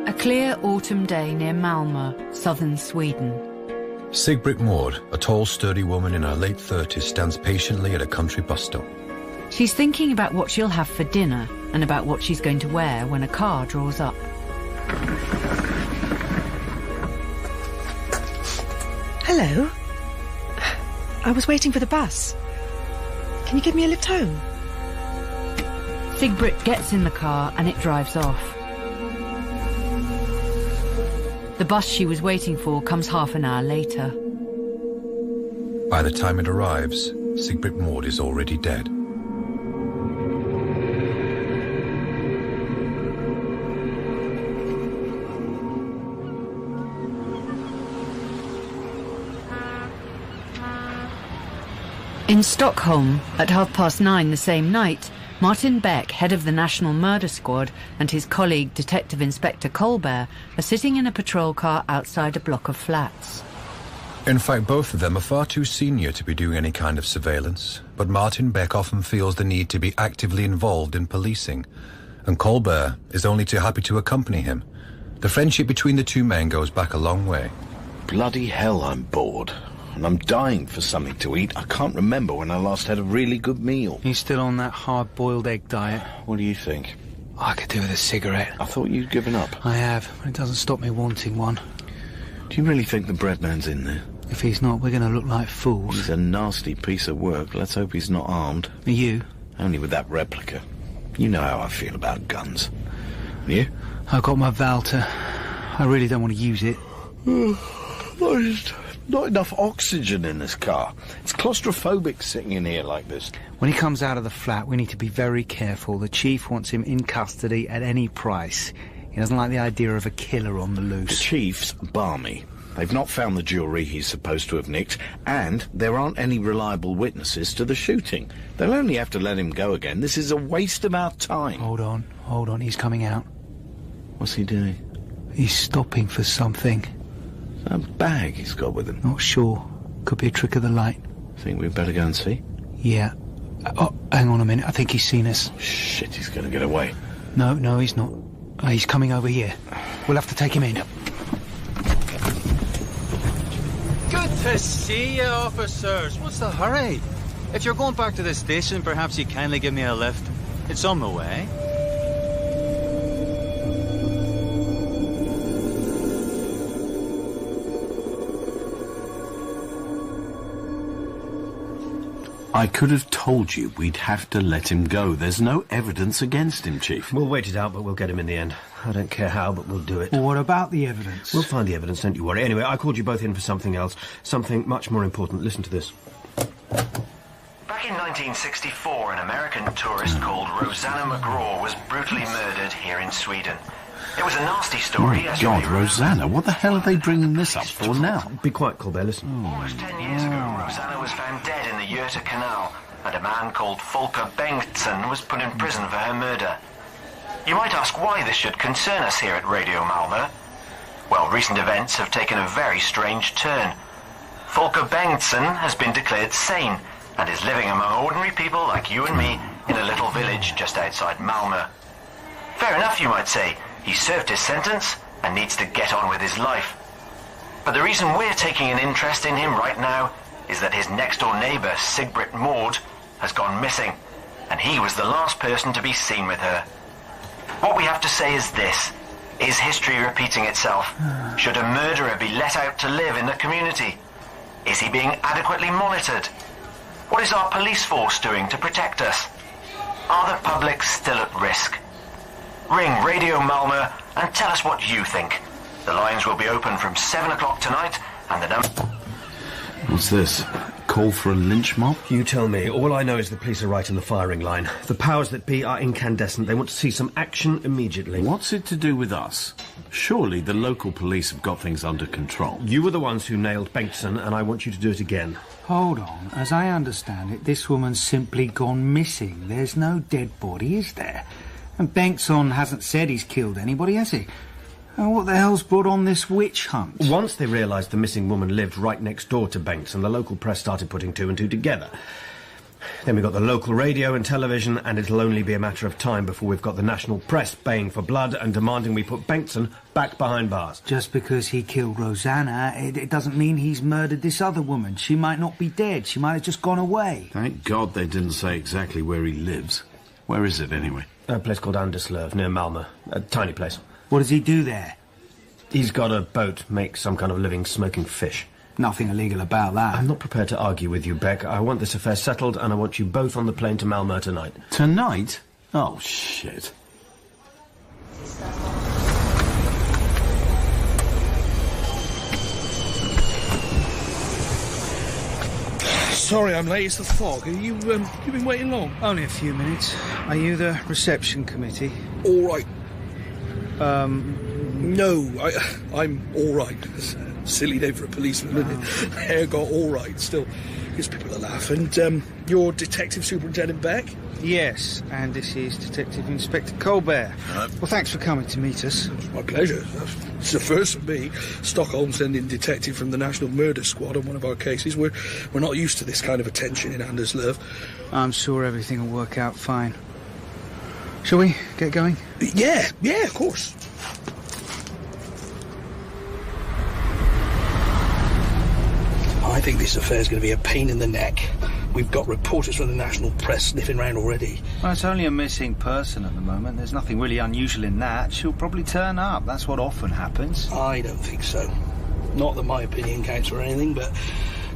A clear autumn day near Malmer, southern Sweden. Sigbrit Maud, a tall, sturdy woman in her late 30s, stands patiently at a country bus stop. She's thinking about what she'll have for dinner and about what she's going to wear when a car draws up. Hello. I was waiting for the bus. Can you give me a lift home? Sigbrit gets in the car and it drives off. The bus she was waiting for comes half an hour later. By the time it arrives, Sigbrit Maud is already dead. In Stockholm, at 9:30 the same night, Martin Beck, head of the National Murder Squad, and his colleague Detective Inspector Kollberg are sitting in a patrol car outside a block of flats. In fact, both of them are far too senior to be doing any kind of surveillance, but Martin Beck often feels the need to be actively involved in policing, and Kollberg is only too happy to accompany him. The friendship between the two men goes back a long way. Bloody hell, I'm bored. And I'm dying for something to eat. I can't remember when I last had a really good meal. You still on that hard-boiled egg diet? What do you think? I could do with a cigarette. I thought you'd given up. I have, but it doesn't stop me wanting one. Do you really think the bread man's in there? If he's not, we're going to look like fools. He's a nasty piece of work. Let's hope he's not armed. Are you? Only with that replica. You know how I feel about guns. You? I got my Valter. I really don't want to use it. Not enough oxygen in this car. It's claustrophobic sitting in here like this. When he comes out of the flat, we need to be very careful. The chief wants him in custody at any price. He doesn't like the idea of a killer on the loose. The chief's balmy. They've not found the jewellery he's supposed to have nicked, and there aren't any reliable witnesses to the shooting. They'll only have to let him go again. This is a waste of our time. Hold on, he's coming out. What's he doing? He's stopping for something. A bag he's got with him. Not sure. Could be a trick of the light. Think we'd better go and see? Yeah. Oh, hang on a minute. I think he's seen us. Shit, he's going to get away. No, he's not. He's coming over here. We'll have to take him in. Good to see you, officers. What's the hurry? If you're going back to the station, perhaps you kindly give me a lift. It's on my way. I could have told you we'd have to let him go. There's no evidence against him, Chief. We'll wait it out, but we'll get him in the end. I don't care how, but we'll do it. Well, what about the evidence? We'll find the evidence, don't you worry. Anyway, I called you both in for something else. Something much more important. Listen to this. Back in 1964, an American tourist called Rosanna McGraw was brutally murdered here in Sweden. It was a nasty story. Oh, God, Rosanna, what the hell are they bringing this up for now? Be quiet, Kollberg, listen. Almost 10 years ago, Rosanna was found dead in the Göta Canal, and a man called Folke Bengtsson was put in prison for her murder. You might ask why this should concern us here at Radio Malmer. Well, recent events have taken a very strange turn. Folke Bengtsson has been declared sane and is living among ordinary people like you and me in a little village just outside Malmer. Fair enough, you might say. He served his sentence and needs to get on with his life. But the reason we're taking an interest in him right now is that his next-door neighbour, Sigbrit Maud, has gone missing, and he was the last person to be seen with her. What we have to say is this. Is history repeating itself? Should a murderer be let out to live in the community? Is he being adequately monitored? What is our police force doing to protect us? Are the public still at risk? Ring Radio Malmer and tell us what you think. The lines will be open from 7 o'clock tonight, and the number... What's this? Call for a lynch mob? You tell me. All I know is the police are right in the firing line. The powers that be are incandescent. They want to see some action immediately. What's it to do with us? Surely the local police have got things under control. You were the ones who nailed Bengtsson, and I want you to do it again. Hold on. As I understand it, this woman's simply gone missing. There's no dead body, is there? And Bengtsson hasn't said he's killed anybody, has he? And what the hell's brought on this witch hunt? Once they realised the missing woman lived right next door to Bengtsson, the local press started putting two and two together. Then we've got the local radio and television, and it'll only be a matter of time before we've got the national press baying for blood and demanding we put Bengtsson back behind bars. Just because he killed Rosanna, it doesn't mean he's murdered this other woman. She might not be dead. She might have just gone away. Thank God they didn't say exactly where he lives. Where is it, anyway? A place called Anderslöv, near Malmer. A tiny place. What does he do there? He's got a boat, makes some kind of living smoking fish. Nothing illegal about that. I'm not prepared to argue with you, Beck. I want this affair settled, and I want you both on the plane to Malmer tonight. Tonight? Oh, shit. Sorry I'm late, it's the fog. You been waiting long? Only a few minutes. Are you the reception committee? All right. No, I'm all right. It's a silly name for a policeman, isn't it? Hair got all right, still gives people a laugh. And you're Detective Superintendent Beck? Yes, and this is Detective Inspector Kollberg. Well, thanks for coming to meet us. It's my pleasure. It's the first for me. Stockholm sending detective from the National Murder Squad on one of our cases. We're not used to this kind of attention in Anderslöv. I'm sure everything will work out fine. Shall we get going? Yeah, of course. I think this affair's going to be a pain in the neck. We've got reporters from the national press sniffing around already. Well, it's only a missing person at the moment. There's nothing really unusual in that. She'll probably turn up. That's what often happens. I don't think so. Not that my opinion counts for anything, but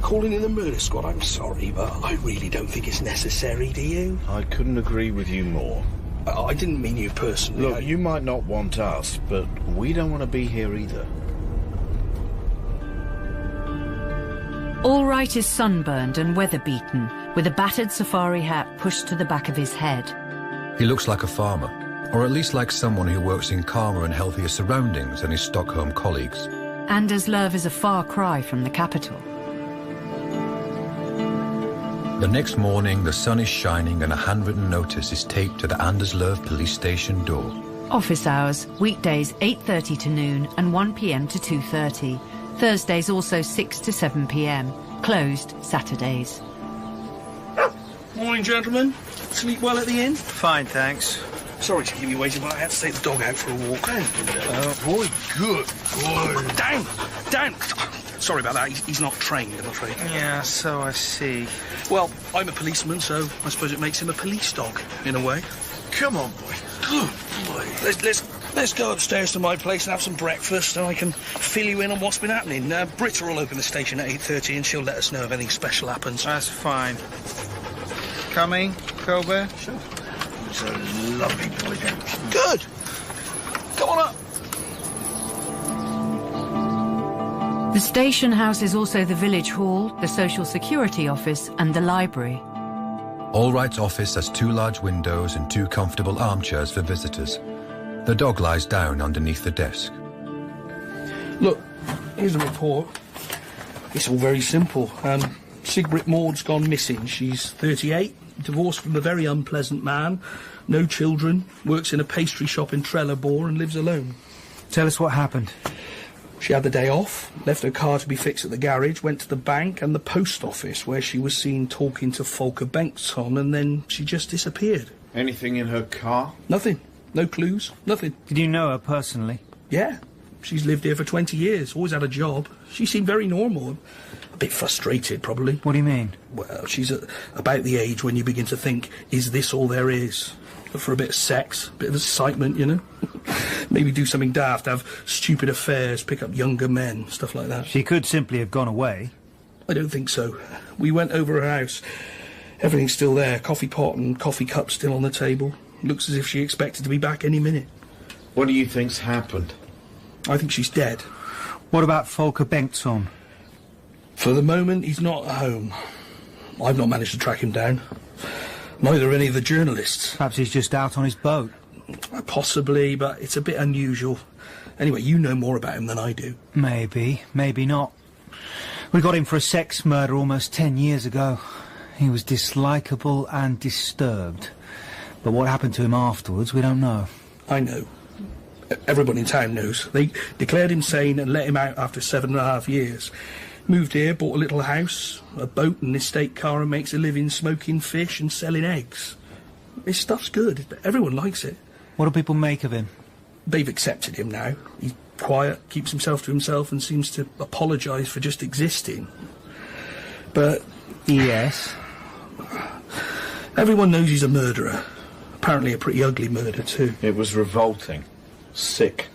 calling in the murder squad, I'm sorry, but I really don't think it's necessary, do you? I couldn't agree with you more. I didn't mean you personally. Look, you might not want us, but we don't want to be here either. Allwright is sunburned and weather-beaten, with a battered safari hat pushed to the back of his head. He looks like a farmer, or at least like someone who works in calmer and healthier surroundings than his Stockholm colleagues. Anderslöv is a far cry from the capital. The next morning, the sun is shining and a handwritten notice is taped to the Anderslöv police station door. Office hours, weekdays 8:30 to noon and 1 p.m. to 2:30. Thursdays also 6 to 7 p.m. Closed Saturdays. Morning, gentlemen. Sleep well at the inn? Fine, thanks. Sorry to keep you waiting, but I had to take the dog out for a walk. Boy, Good. Down. Sorry about that. He's not trained, I'm afraid. yeah, so I see. Well, I'm a policeman, so I suppose it makes him a police dog, in a way. Come on, boy. Good boy. Let's go upstairs to my place and have some breakfast, and I can fill you in on what's been happening. Britta will open the station at 8:30, and she'll let us know if anything special happens. That's fine. Coming, Kollberg? Sure. He's a lovely boy, then. Good. Come on up. The station house is also the village hall, the social security office and the library. Allwright's office has 2 large windows and 2 comfortable armchairs for visitors. The dog lies down underneath the desk. Look, here's the report. It's all very simple. Sigrid Maud's gone missing. She's 38, divorced from a very unpleasant man, no children, works in a pastry shop in Trelleborg and lives alone. Tell us what happened. She had the day off, left her car to be fixed at the garage, went to the bank and the post office, where she was seen talking to Folke Bengtsson, and then she just disappeared. Anything in her car? Nothing. No clues. Nothing. Did you know her personally? Yeah. She's lived here for 20 years, always had a job. She seemed very normal. A bit frustrated, probably. What do you mean? Well, she's about the age when you begin to think, is this all there is? For a bit of sex, a bit of excitement, you know? Maybe do something daft, have stupid affairs, pick up younger men, stuff like that. She could simply have gone away. I don't think so. We went over her house. Everything's still there. Coffee pot and coffee cup still on the table. Looks as if she expected to be back any minute. What do you think's happened? I think she's dead. What about Folke Bengtsson? For the moment, he's not at home. I've not managed to track him down. Neither any of the journalists. Perhaps he's just out on his boat. Possibly, but it's a bit unusual. Anyway, you know more about him than I do. Maybe, maybe not. We got him for a sex murder almost 10 years ago. He was dislikable and disturbed. But what happened to him afterwards, we don't know. I know. Everyone in town knows. They declared him sane and let him out after 7.5 years. Moved here, bought a little house, a boat and estate car, and makes a living smoking fish and selling eggs. His stuff's good. Everyone likes it. What do people make of him? They've accepted him now. He's quiet, keeps himself to himself, and seems to apologise for just existing. But... Yes? Everyone knows he's a murderer. Apparently a pretty ugly murder, too. It was revolting. Sick.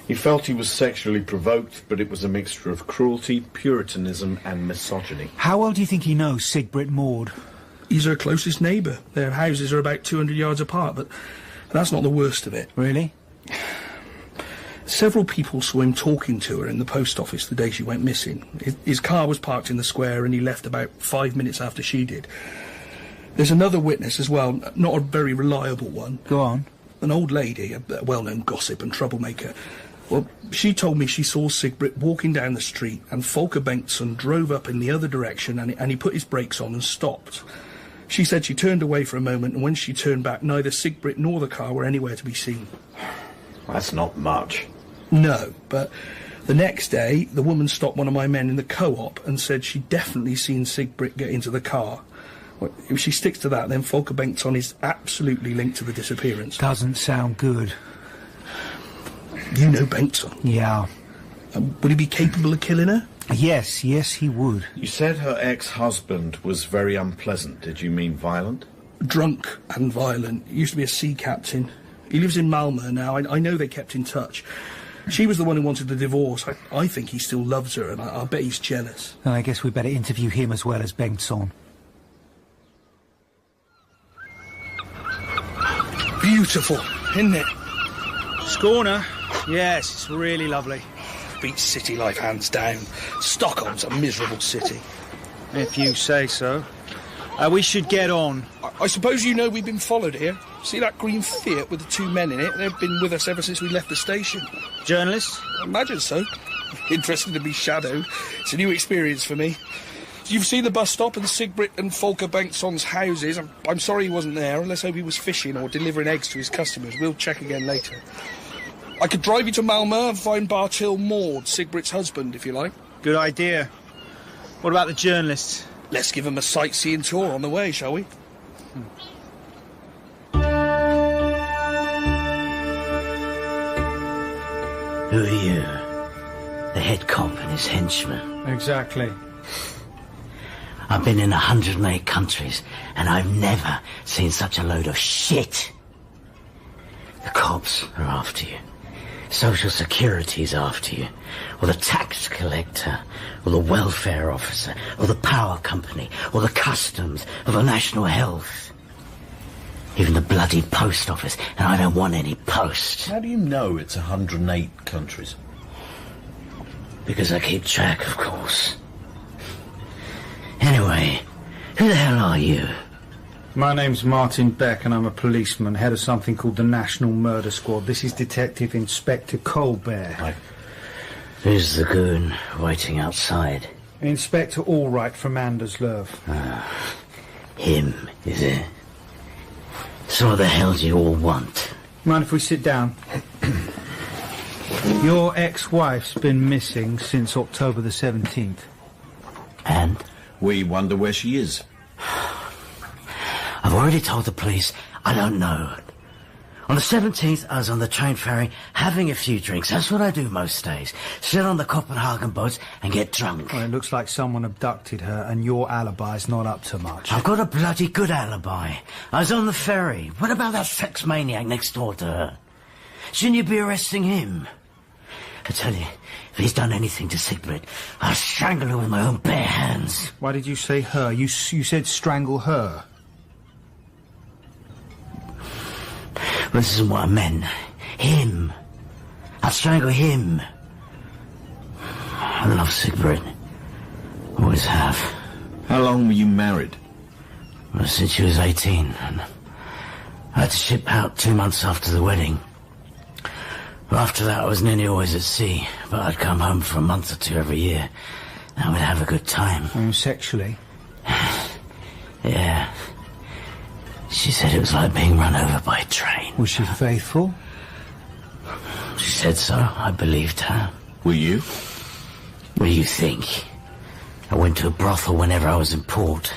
He felt he was sexually provoked, but it was a mixture of cruelty, puritanism and misogyny. How well do you think he knows Sigbrit Maud? He's her closest neighbour. Their houses are about 200 yards apart, but that's not the worst of it. Really? Several people saw him talking to her in the post office the day she went missing. His car was parked in the square and he left about 5 minutes after she did. There's another witness as well, not a very reliable one. Go on. An old lady, a well-known gossip and troublemaker. Well, she told me she saw Sigbrit walking down the street and Folke Bengtsson drove up in the other direction and he put his brakes on and stopped. She said she turned away for a moment, and when she turned back, neither Sigbrit nor the car were anywhere to be seen. That's not much. No, but the next day, the woman stopped one of my men in the co-op and said she'd definitely seen Sigbrit get into the car. Well, if she sticks to that, then Folke Bengtsson is absolutely linked to the disappearance. Doesn't sound good. You know Bengtsson? Yeah. Would he be capable of killing her? Yes, he would. You said her ex-husband was very unpleasant. Did you mean violent? Drunk and violent. He used to be a sea captain. He lives in Malmer now. I know they kept in touch. She was the one who wanted the divorce. I think he still loves her, and I bet he's jealous. Then I guess we better interview him as well as Bengtsson. Beautiful, isn't it? Scorner? Yes, it's really lovely. Beats city life hands down. Stockholm's a miserable city. If you say so. We should get on. I suppose you know we've been followed here. See that green Fiat with the two men in it? They've been with us ever since we left the station. Journalists? I imagine so. Interesting to be shadowed. It's a new experience for me. You've seen the bus stop and Sigbrit and Folke Bengtsson's houses. I'm sorry he wasn't there. Let's hope he was fishing or delivering eggs to his customers. We'll check again later. I could drive you to Malmer and find Bartil Maud, Sigbrit's husband, if you like. Good idea. What about the journalists? Let's give them a sightseeing tour on the way, shall we? Who are you? The head cop and his henchman. Exactly. I've been in 108 countries, and I've never seen such a load of shit. The cops are after you. Social Security's after you. Or the tax collector. Or the welfare officer. Or the power company. Or the customs. Or the national health. Even the bloody post office, and I don't want any post. How do you know it's 108 countries? Because I keep track, of course. Anyway, who the hell are you? My name's Martin Beck and I'm a policeman, head of something called the National Murder Squad. This is Detective Inspector Kollberg. Who's the goon waiting outside? Inspector Allwright from Anderslöv. Him, is it? So what the hell do you all want? Mind if we sit down? Your ex-wife's been missing since October the 17th. And? We wonder where she is. I've already told the police I don't know. On the 17th, I was on the train ferry having a few drinks. That's what I do most days. Sit on the Copenhagen boats and get drunk. Well, it looks like someone abducted her and your alibi's not up to much. I've got a bloody good alibi. I was on the ferry. What about that sex maniac next door to her? Shouldn't you be arresting him? I tell you, if he's done anything to Sigbrit, I'll strangle her with my own bare hands. Why did you say her? You said strangle her. Well, this isn't what I meant. Him. I'll strangle him. I love Sigbrit. Always have. How long were you married? Well, since she was 18. And I had to ship out 2 months after the wedding. Well, after that, I was nearly always at sea, but I'd come home for a month or two every year, and we'd have a good time. Sexually? Yeah. She said it was like being run over by a train. Was she faithful? She said so. I believed her. Were you? What do you think? I went to a brothel whenever I was in port.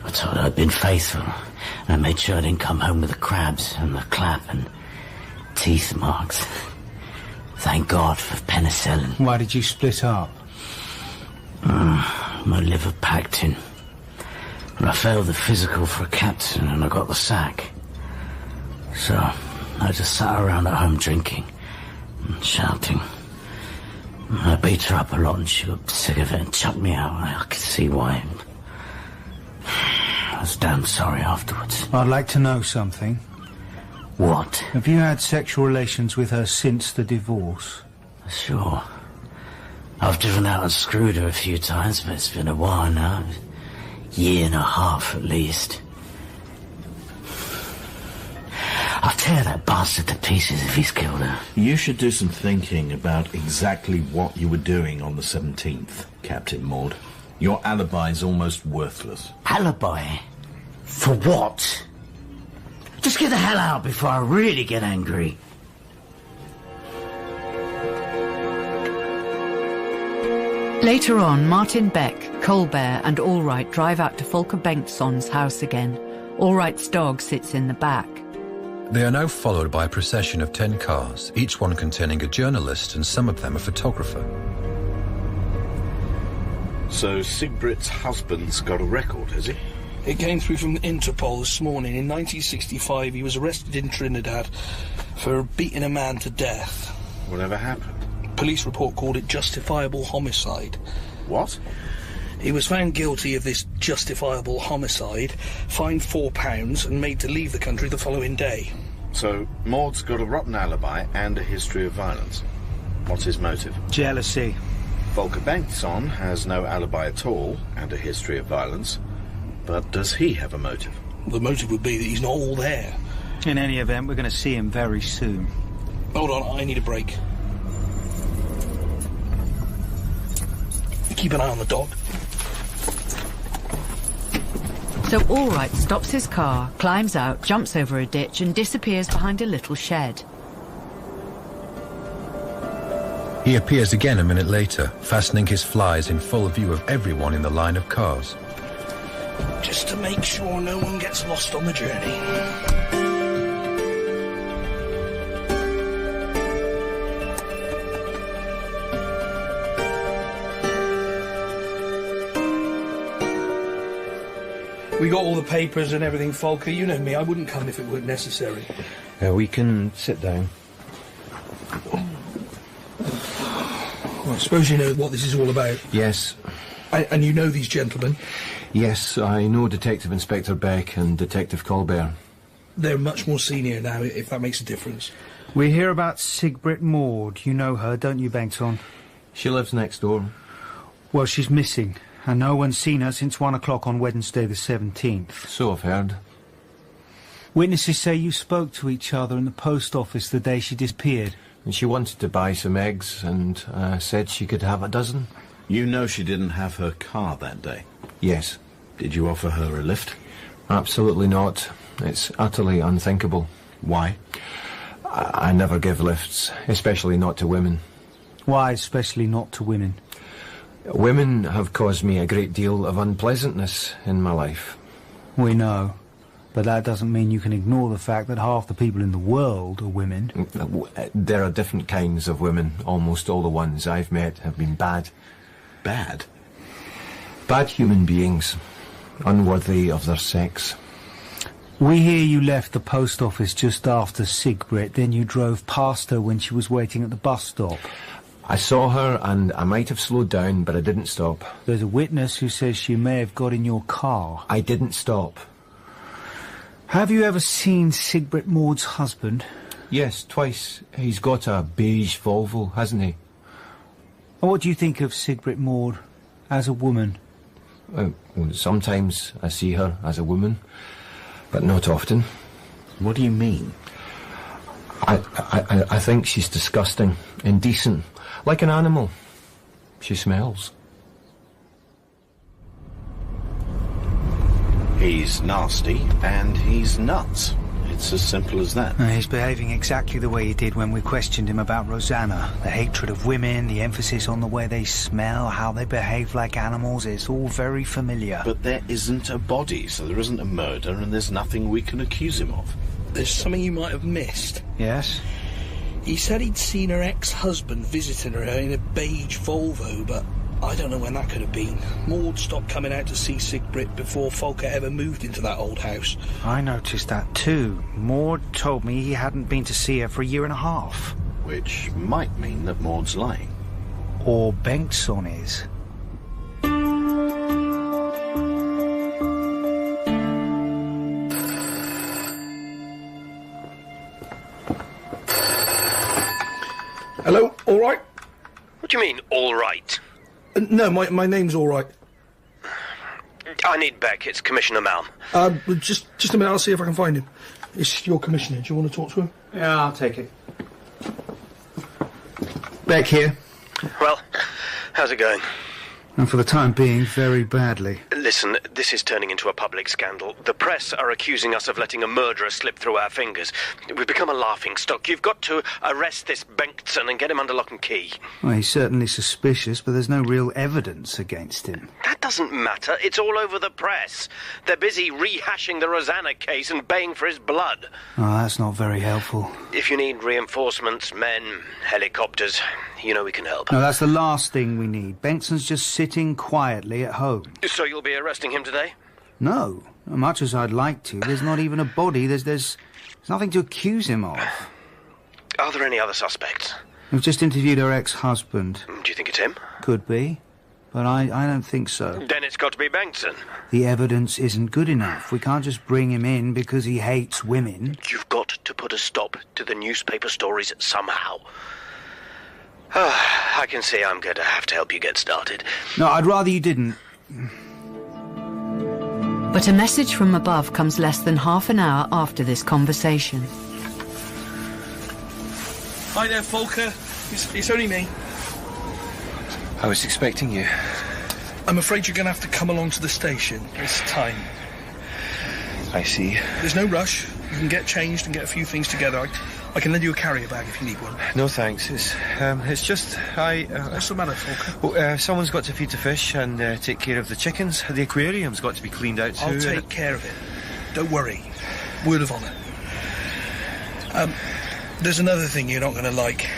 I told her I'd been faithful, and I made sure I didn't come home with the crabs and the clap and teeth marks. Thank God for penicillin. Why did you split up? My liver packed in. And I failed the physical for a captain, and I got the sack. So I just sat around at home drinking and shouting. I beat her up a lot, and she got sick of it and chucked me out. I could see why. I was damn sorry afterwards. I'd like to know something. What? Have you had sexual relations with her since the divorce? Sure. I've driven out and screwed her a few times, but it's been a while now. Year and a half, at least. I'll tear that bastard to pieces if he's killed her. You should do some thinking about exactly what you were doing on the 17th, Captain Maud. Your alibi's almost worthless. Alibi? For what? Just get the hell out before I really get angry. Later on, Martin Beck, Kollberg and Allwright drive out to Folke Bengtsson's house again. Allwright's dog sits in the back. They are now followed by a procession of 10 cars, each one containing a journalist and some of them a photographer. So Sigbrit's husband's got a record, has he? It came through from Interpol this morning. In 1965, he was arrested in Trinidad for beating a man to death. Whatever happened? Police report called it justifiable homicide. What? He was found guilty of this justifiable homicide, fined £4 and made to leave the country the following day. So Maud's got a rotten alibi and a history of violence. What's his motive? Jealousy. Folke Bengtsson has no alibi at all and a history of violence. But does he have a motive? The motive would be that he's not all there. In any event, we're going to see him very soon. Hold on, I need a break. Keep an eye on the dog. So Allwright stops his car, climbs out, jumps over a ditch and disappears behind a little shed. He appears again a minute later, fastening his flies in full view of everyone in the line of cars. Just to make sure no one gets lost on the journey. We got all the papers and everything, Folke. You know me, I wouldn't come if it weren't necessary. We can sit down. Well, I suppose you know what this is all about. Yes. And you know these gentlemen? Yes, I know Detective Inspector Beck and Detective Kollberg. They're much more senior now, if that makes a difference. We hear about Sigbrit Maud. You know her, don't you, Bengtsson? She lives next door. Well, she's missing, and no one's seen her since 1 o'clock on Wednesday the 17th. So I've heard. Witnesses say you spoke to each other in the post office the day she disappeared. And she wanted to buy some eggs and said she could have a dozen. You know she didn't have her car that day? Yes. Did you offer her a lift? Absolutely not. It's utterly unthinkable. Why? I never give lifts, especially not to women. Why especially not to women? Women have caused me a great deal of unpleasantness in my life. We know. But that doesn't mean you can ignore the fact that half the people in the world are women. There are different kinds of women. Almost all the ones I've met have been bad. Bad? Bad human beings. Unworthy of their sex. We hear you left the post office just after Sigbrit, then you drove past her when she was waiting at the bus stop. I saw her and I might have slowed down, but I didn't stop. There's a witness who says she may have got in your car. I didn't stop. Have you ever seen Sigbrit Maud's husband? Yes, twice. He's got a beige Volvo, hasn't he? And what do you think of Sigbrit Maud as a woman? Well, sometimes I see her as a woman, but not often. What do you mean? I think she's disgusting, indecent, like an animal. She smells. He's nasty and he's nuts. It's as simple as that. He's behaving exactly the way he did when we questioned him about Rosanna. The hatred of women, the emphasis on the way they smell, how they behave like animals, it's all very familiar. But there isn't a body, so there isn't a murder, and there's nothing we can accuse him of. There's something you might have missed. Yes? He said he'd seen her ex-husband visiting her in a beige Volvo, but I don't know when that could have been. Maud stopped coming out to see Sigbrit before Folke ever moved into that old house. I noticed that too. Maud told me he hadn't been to see her for a year and a half. Which might mean that Maud's lying. Or Bengtsson is. Hello, all right? What do you mean, all right? No, my name's all right. I need Beck. It's Commissioner Malmer. Just a minute, I'll see if I can find him. It's your commissioner. Do you want to talk to him? Yeah, I'll take it. Beck here. Well, how's it going? And for the time being, very badly. Listen, this is turning into a public scandal. The press are accusing us of letting a murderer slip through our fingers. We've become a laughing stock. You've got to arrest this Bengtsson and get him under lock and key. Well, he's certainly suspicious, but there's no real evidence against him. That doesn't matter. It's all over the press. They're busy rehashing the Rosanna case and baying for his blood. Oh, that's not very helpful. If you need reinforcements, men, helicopters, you know we can help. No, that's the last thing we need. Bengtsson's just sitting quietly at home. So you'll be arresting him today? No. Much as I'd like to, there's not even a body. There's nothing to accuse him of. Are there any other suspects? We've just interviewed her ex-husband. Do you think it's him? Could be. But I don't think so. Then it's got to be Bengtsson. The evidence isn't good enough. We can't just bring him in because he hates women. You've got to put a stop to the newspaper stories somehow. I can see I'm going to have to help you get started. No, I'd rather you didn't. But a message from above comes less than half an hour after this conversation. Hi there, Folke. It's only me. I was expecting you. I'm afraid you're going to have to come along to the station. It's time. I see. There's no rush. You can get changed and get a few things together. I can lend you a carrier bag if you need one. No, thanks. It's just What's the matter, Folke? Well, someone's got to feed the fish and take care of the chickens. The aquarium's got to be cleaned out too. I'll take care of it. Don't worry. Word of honour. There's another thing you're not going to like.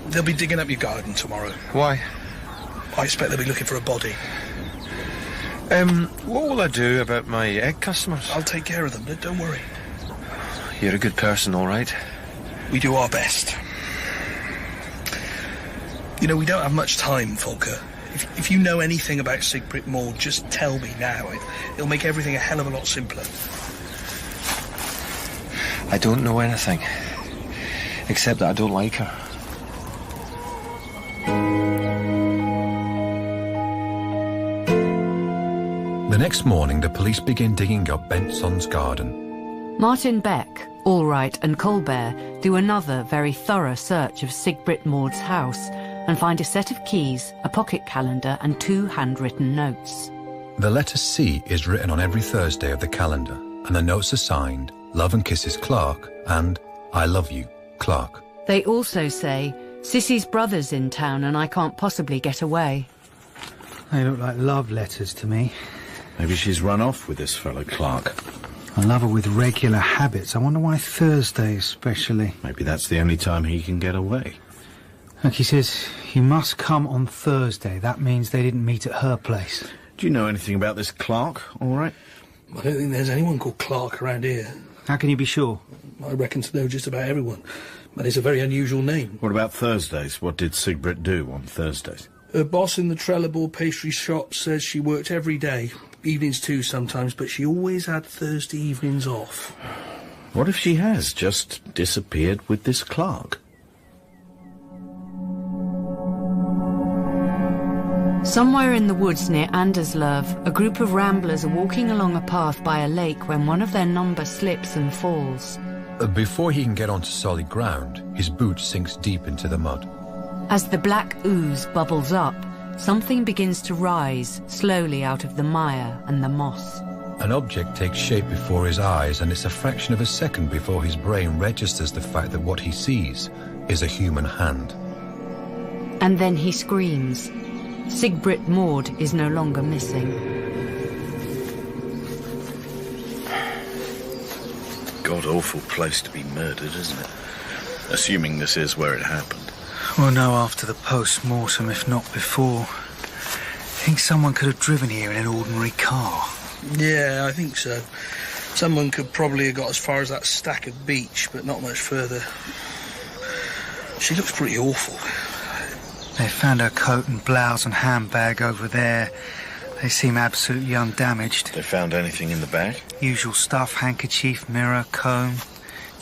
They'll be digging up your garden tomorrow. Why? I expect they'll be looking for a body. What will I do about my egg customers? I'll take care of them. Don't worry. You're a good person, all right. We do our best. You know, we don't have much time, Folke. If you know anything about Sigbrit Maud, just tell me now. It'll make everything a hell of a lot simpler. I don't know anything. Except that I don't like her. The next morning, the police begin digging up Bengtsson's garden. Martin Beck, Allwright and Kollberg do another very thorough search of Sigbrit Maud's house and find a set of keys, a pocket calendar and 2 handwritten notes. The letter C is written on every Thursday of the calendar, and the notes are signed Love and Kisses Clark and I Love You, Clark. They also say, Sissy's brother's in town and I can't possibly get away. They look like love letters to me. Maybe she's run off with this fellow Clark. A lover with regular habits. I wonder why Thursday especially. Maybe that's the only time he can get away. Look, he says, you must come on Thursday. That means they didn't meet at her place. Do you know anything about this Clark, all right? I don't think there's anyone called Clark around here. How can you be sure? I reckon to know just about everyone. But it's a very unusual name. What about Thursdays? What did Sigbrit do on Thursdays? Her boss in the Trelleborg pastry shop says she worked every day. Evenings too sometimes, but she always had Thursday evenings off. What if she has just disappeared with this Clark? Somewhere in the woods near Anderslöv, a group of ramblers are walking along a path by a lake when one of their number slips and falls. Before he can get onto solid ground, his boot sinks deep into the mud. As the black ooze bubbles up, something begins to rise slowly out of the mire and the moss. An object takes shape before his eyes, and it's a fraction of a second before his brain registers the fact that what he sees is a human hand. And then he screams. Sigbrit Maud is no longer missing. God-awful place to be murdered, isn't it? Assuming this is where it happened. We'll know after the post-mortem, if not before. Think someone could have driven here in an ordinary car? Yeah, I think so. Someone could probably have got as far as that stack of beech, but not much further. She looks pretty awful. They found her coat and blouse and handbag over there. They seem absolutely undamaged. They found anything in the bag? Usual stuff, handkerchief, mirror, comb,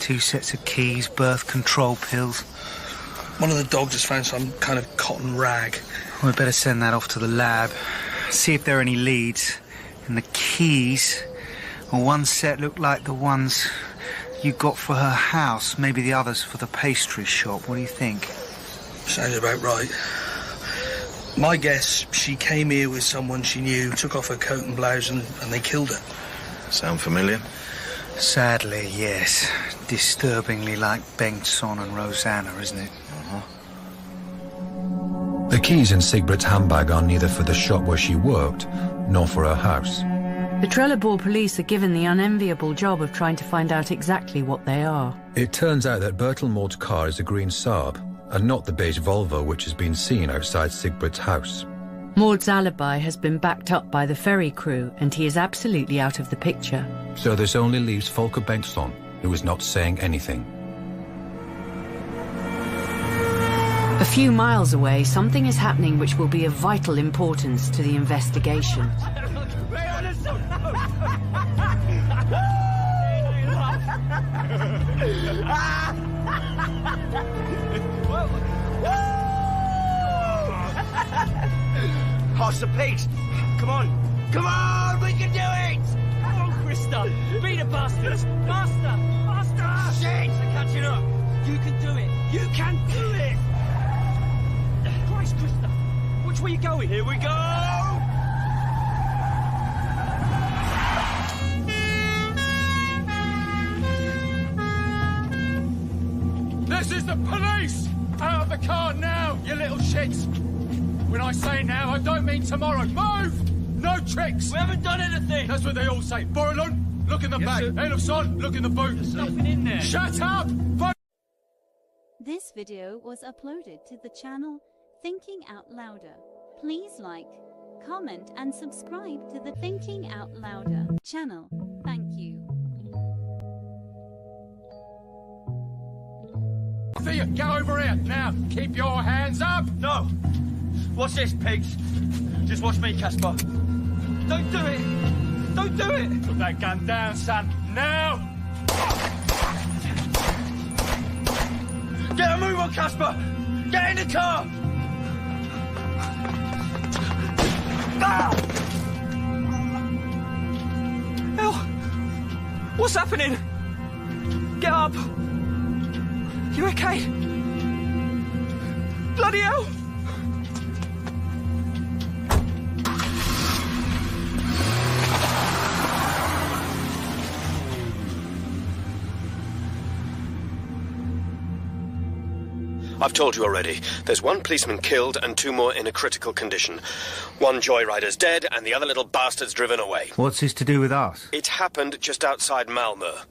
2 sets of keys, birth control pills. One of the dogs has found some kind of cotton rag. We'd better send that off to the lab. See if there are any leads. And the keys, well, one set looked like the ones you got for her house. Maybe the others for the pastry shop. What do you think? Sounds about right. My guess, she came here with someone she knew, took off her coat and blouse and they killed her. Sound familiar? Sadly, yes. Disturbingly like Bengtsson and Rosanna, isn't it? The keys in Sigbrit's handbag are neither for the shop where she worked, nor for her house. The Trelleborg police are given the unenviable job of trying to find out exactly what they are. It turns out that Bertel Maud's car is a green Saab, and not the beige Volvo which has been seen outside Sigbrit's house. Maud's alibi has been backed up by the ferry crew, and he is absolutely out of the picture. So this only leaves Folke Bengtsson, who is not saying anything. A few miles away, something is happening which will be of vital importance to the investigation. Horse the pigs! Come on! Come on! We can do it! Come on, Krista! Beat the bastards! Faster! Faster! Shit! They're catching up! You can do it! You can do it! Christ, Krista! Which way are you going? Here we go! This is the police! Out of the car now, you little shits! When I say now, I don't mean tomorrow. Move! No tricks! We haven't done anything! That's what they all say. Borrelund, look in the back. Elofsson, look in the boot. There's nothing in there. Shut up! This video was uploaded to the channel Thinking Out Louder. Please like, comment and subscribe to the Thinking Out Louder channel. Thank you. Get over here, now. Keep your hands up. No! What's this, pigs? Just watch me, Casper. Don't do it! Don't do it! Put that gun down, son. Now! Get a move on, Casper! Get in the car! Ah! Hell! What's happening? Get up! You okay? Bloody hell! I've told you already. There's 1 policeman killed and 2 more in a critical condition. 1 joyrider's dead and the other little bastard's driven away. What's this to do with us? It happened just outside Malmer.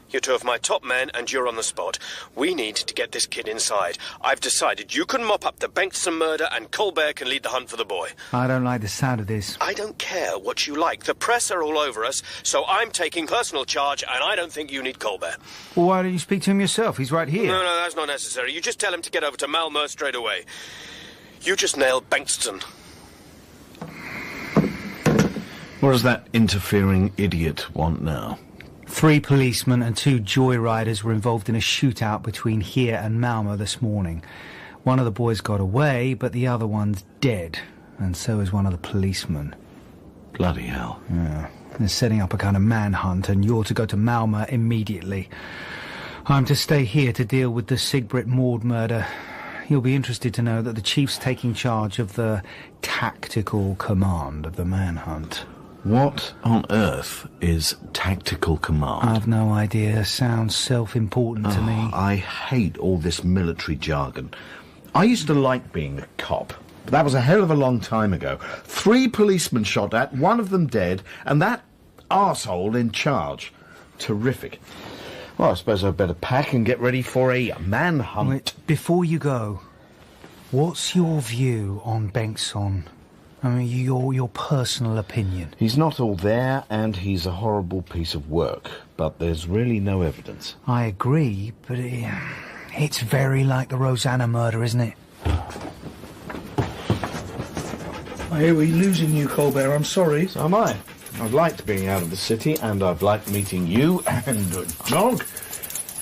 You're 2 of my top men and you're on the spot. We need to get this kid inside. I've decided you can mop up the Bengtsson murder and Kollberg can lead the hunt for the boy. I don't like the sound of this. I don't care what you like. The press are all over us, so I'm taking personal charge and I don't think you need Kollberg. Well, why don't you speak to him yourself? He's right here. No, that's not necessary. You just tell him to get over to Malmer straight away. You just nail Bengtsson. What does that interfering idiot want now? 3 policemen and 2 joyriders were involved in a shootout between here and Malmer this morning. One of the boys got away, but the other one's dead. And so is one of the policemen. Bloody hell. Yeah. They're setting up a kind of manhunt, and you're to go to Malmer immediately. I'm to stay here to deal with the Sigbrit Maud murder. You'll be interested to know that the chief's taking charge of the tactical command of the manhunt. What on earth is tactical command? I've no idea. Sounds self-important to me. I hate all this military jargon. I used to like being a cop, but that was a hell of a long time ago. 3 policemen shot at, 1 of them dead, and that arsehole in charge. Terrific. Well, I suppose I'd better pack and get ready for a manhunt. Wait, before you go, what's your view on Bengtsson? I mean, your personal opinion. He's not all there, and he's a horrible piece of work, but there's really no evidence. I agree, but it's very like the Rosanna murder, isn't it? I hear we're losing you, Kollberg. I'm sorry. So am I. I've liked being out of the city, and I've liked meeting you and Dog.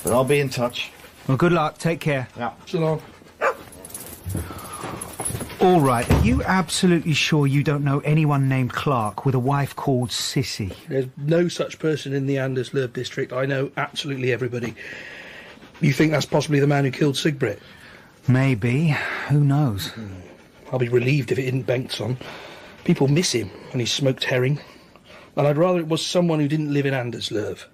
But I'll be in touch. Well, good luck. Take care. Yeah. So long. All right. Are you absolutely sure you don't know anyone named Clark with a wife called Sissy? There's no such person in the Anderslöv district. I know absolutely everybody. You think that's possibly the man who killed Sigbrit? Maybe. Who knows? I'll be relieved if it isn't Bengtsson. People miss him when he's smoked herring. And I'd rather it was someone who didn't live in Anderslöv.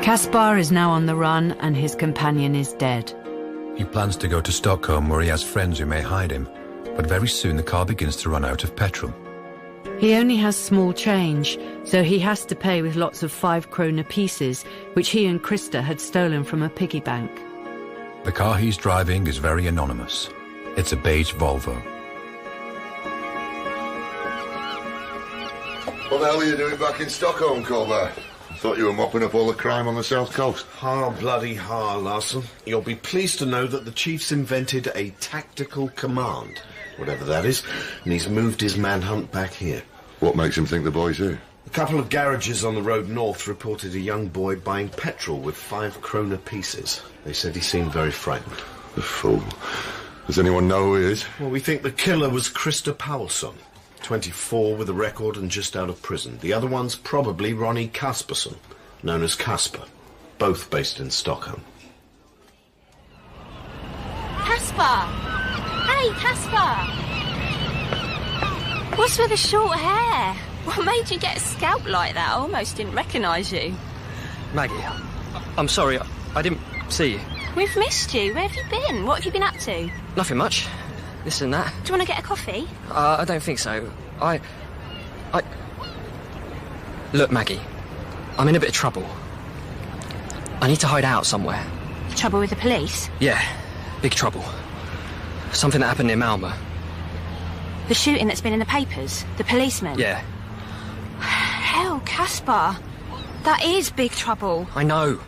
Casper is now on the run and his companion is dead. He plans to go to Stockholm where he has friends who may hide him, but very soon the car begins to run out of petrol. He only has small change, so he has to pay with lots of 5-krona pieces, which he and Krista had stolen from a piggy bank. The car he's driving is very anonymous. It's a beige Volvo. What the hell are you doing back in Stockholm, Kollberg? Thought you were mopping up all the crime on the south coast. Ha, bloody ha, Larson. You'll be pleased to know that the chief's invented a tactical command, whatever that is, and he's moved his manhunt back here. What makes him think the boy's here? A couple of garages on the road north reported a young boy buying petrol with 5-krona pieces. They said he seemed very frightened. The fool. Does anyone know who he is? Well, we think the killer was Krista Paulsson, 24 with a record and just out of prison. The other one's probably Ronnie Casperson, known as Casper, both based in Stockholm. Casper! Hey, Casper! What's with the short hair? What made you get a scalp like that? I almost didn't recognise you. Maggie, I'm sorry, I didn't see you. We've missed you. Where have you been? What have you been up to? Nothing much. This and that. Do you want to get a coffee? I don't think so. Look, Maggie, I'm in a bit of trouble. I need to hide out somewhere. Trouble with the police? Yeah, big trouble. Something that happened near Malmer. The shooting that's been in the papers? The policeman? Yeah. Hell, Casper. That is big trouble. I know.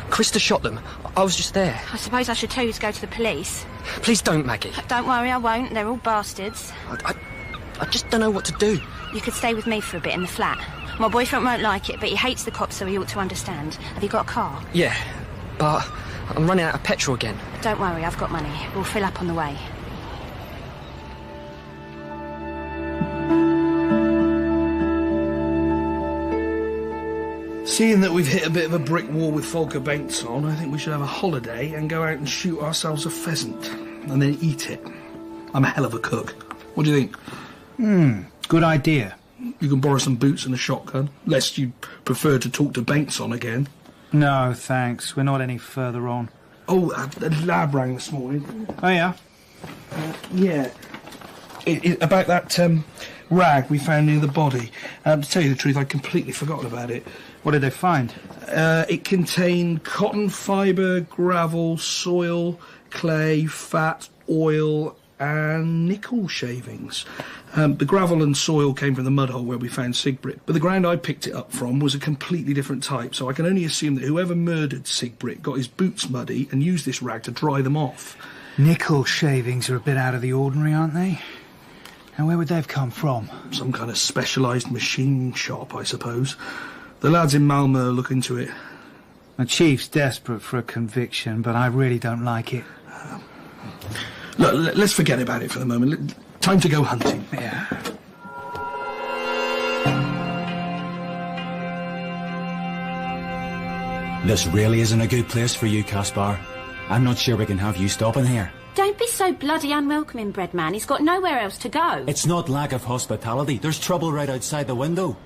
Krista shot them. I was just there. I suppose I should tell you to go to the police. Please don't, Maggie. Don't worry, I won't. They're all bastards. I just don't know what to do. You could stay with me for a bit in the flat. My boyfriend won't like it, but he hates the cops, so he ought to understand. Have you got a car? Yeah, but I'm running out of petrol again. Don't worry, I've got money. We'll fill up on the way. Seeing that we've hit a bit of a brick wall with Folke Bengtsson, I think we should have a holiday and go out and shoot ourselves a pheasant, and then eat it. I'm a hell of a cook. What do you think? Good idea. You can borrow some boots and a shotgun, lest you prefer to talk to Bengtsson again. No, thanks. We're not any further on. Oh, a lab rang this morning. Oh, yeah? Yeah. About that rag we found near the body. To tell you the truth, I'd completely forgotten about it. What did they find? It contained cotton fibre, gravel, soil, clay, fat, oil and nickel shavings. The gravel and soil came from the mud hole where we found Sigbrit, but the ground I picked it up from was a completely different type, so I can only assume that whoever murdered Sigbrit got his boots muddy and used this rag to dry them off. Nickel shavings are a bit out of the ordinary, aren't they? And where would they have come from? Some kind of specialised machine shop, I suppose. The lads in Malmer look into it. The chief's desperate for a conviction, but I really don't like it. Look, let's forget about it for the moment. Time to go hunting. Yeah. This really isn't a good place for you, Casper. I'm not sure we can have you stopping here. Don't be so bloody unwelcoming, Breadman. He's got nowhere else to go. It's not lack of hospitality. There's trouble right outside the window.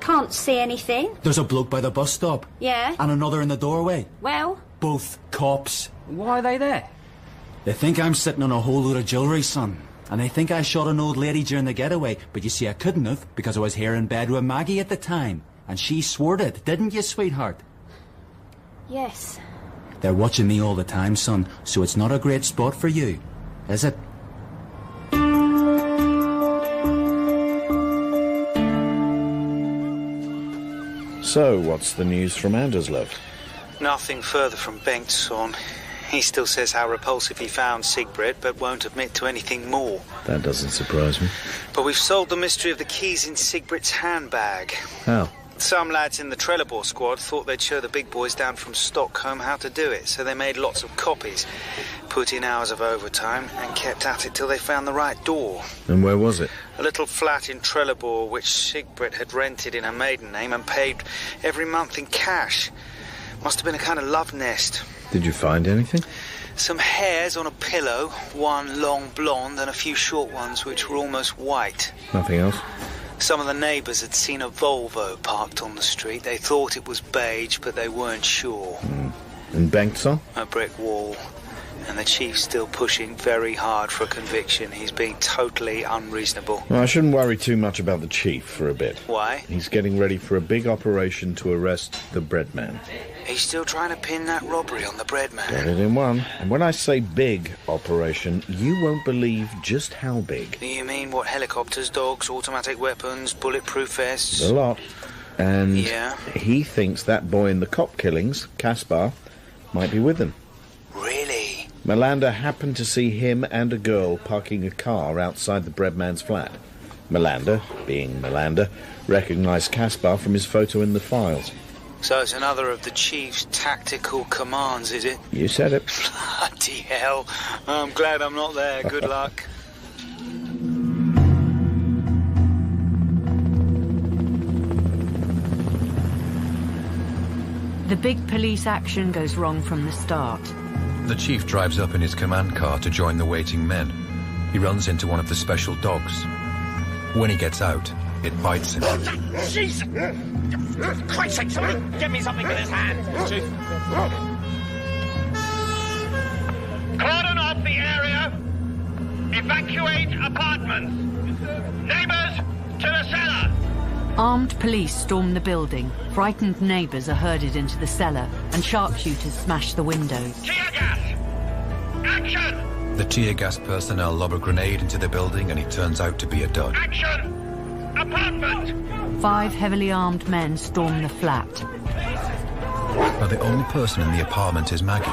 Can't see anything. There's a bloke by the bus stop. Yeah? And another in the doorway. Well? Both cops. Why are they there? They think I'm sitting on a whole load of jewellery, son. And they think I shot an old lady during the getaway. But you see, I couldn't have, because I was here in bed with Maggie at the time. And she swore it, didn't you, sweetheart? Yes. They're watching me all the time, son, so it's not a great spot for you, is it? So, what's the news from Anderslöv? Nothing further from Bengtsson. He still says how repulsive he found Sigbrit, but won't admit to anything more. That doesn't surprise me. But we've solved the mystery of the keys in Sigbrit's handbag. How? Some lads in the Trelleborg squad thought they'd show the big boys down from Stockholm how to do it, so they made lots of copies, put in hours of overtime, and kept at it till they found the right door. And where was it? A little flat in Trelleborg, which Sigbrit had rented in her maiden name and paid every month in cash. Must have been a kind of love nest. Did you find anything? Some hairs on a pillow, one long blonde and a few short ones which were almost white. Nothing else? Some of the neighbours had seen a Volvo parked on the street. They thought it was beige, but they weren't sure. And Bengtsson? A brick wall. And the chief's still pushing very hard for a conviction. He's being totally unreasonable. Well, I shouldn't worry too much about the chief for a bit. Why? He's getting ready for a big operation to arrest the breadman. He's still trying to pin that robbery on the breadman. Get it in one. And when I say big operation, you won't believe just how big. Do you mean what, helicopters, dogs, automatic weapons, bulletproof vests? A lot. And yeah? He thinks that boy in the cop killings, Casper, might be with them. Really? Melander happened to see him and a girl parking a car outside the breadman's flat. Melander, being Melander, recognised Casper from his photo in the files. So it's another of the chief's tactical commands, is it? You said it. Bloody hell. I'm glad I'm not there. Good luck. The big police action goes wrong from the start. The chief drives up in his command car to join the waiting men. He runs into one of the special dogs. When he gets out, it bites him. Jesus! For Christ's sake, somebody get me something with his hand! Chief. Cordon off the area. Evacuate apartments. Neighbours, to the cellar. Armed police storm the building. Frightened neighbours are herded into the cellar, and sharpshooters smash the windows. Tear gas! Action! The tear gas personnel lob a grenade into the building, and it turns out to be a dud. Action! Apartment! 5 heavily armed men storm the flat. Now, the only person in the apartment is Maggie.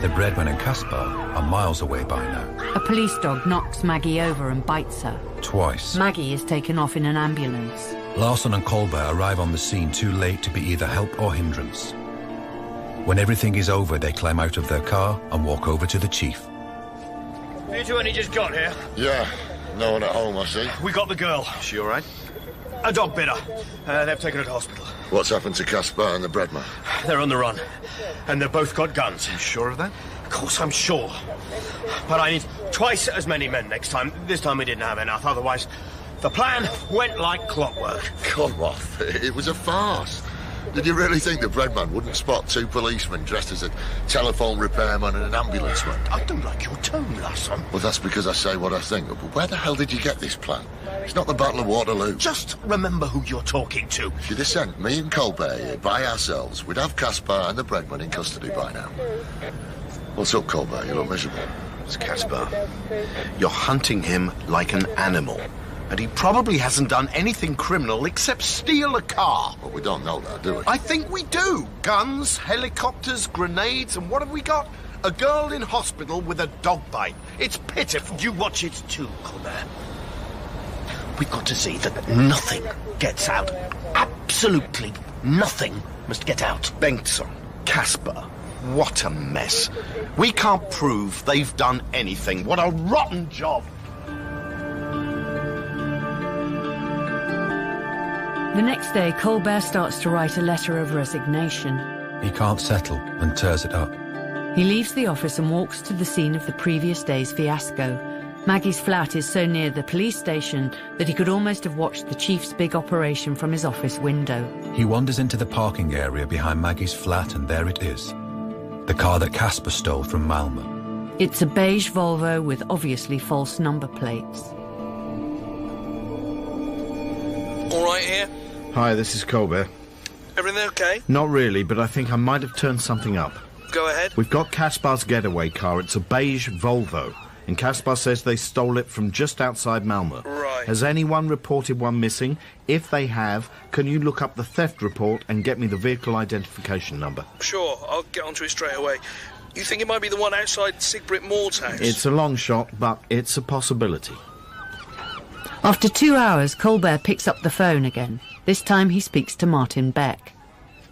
The breadman and Casper are miles away by now. A police dog knocks Maggie over and bites her. Twice. Maggie is taken off in an ambulance. Larson and Kollberg arrive on the scene too late to be either help or hindrance. When everything is over, they climb out of their car and walk over to the chief. You two only just got here? Yeah, no one at home, I see. We got the girl. She all right? A dog bit her. They've taken her to hospital. What's happened to Casper and the breadman? They're on the run. And they've both got guns. You sure of that? Of course I'm sure. But I need twice as many men next time. This time we didn't have enough, otherwise the plan went like clockwork. Come off, it was a farce. Did you really think the breadman wouldn't spot 2 policemen dressed as a telephone repairman and an ambulanceman? I don't like your tone, Larson. Well, that's because I say what I think. But where the hell did you get this plan? It's not the Battle of Waterloo. Just remember who you're talking to. If you'd have sent me and Kollberg here by ourselves, we'd have Casper and the breadman in custody by now. What's up, Kollberg? You look miserable. It's Casper. You're hunting him like an animal. And he probably hasn't done anything criminal except steal a car. But we don't know that, do we? I think we do. Guns, helicopters, grenades, and what have we got? A girl in hospital with a dog bite. It's pitiful. You watch it too, Kollberg. We've got to see that nothing gets out. Absolutely nothing must get out. Bengtsson, Casper, what a mess. We can't prove they've done anything. What a rotten job. The next day, Kollberg starts to write a letter of resignation. He can't settle and tears it up. He leaves the office and walks to the scene of the previous day's fiasco. Maggie's flat is so near the police station that he could almost have watched the chief's big operation from his office window. He wanders into the parking area behind Maggie's flat, and there it is. The car that Casper stole from Malmer. It's a beige Volvo with obviously false number plates. All right here? Hi, this is Kollberg. Everything okay? Not really, but I think I might have turned something up. Go ahead. We've got Casper's getaway car. It's a beige Volvo. And Casper says they stole it from just outside Malmer. Right. Has anyone reported one missing? If they have, can you look up the theft report and get me the vehicle identification number? Sure, I'll get onto it straight away. You think it might be the one outside Sigbrit Maud's house? It's a long shot, but it's a possibility. After 2 hours, Kollberg picks up the phone again. This time he speaks to Martin Beck.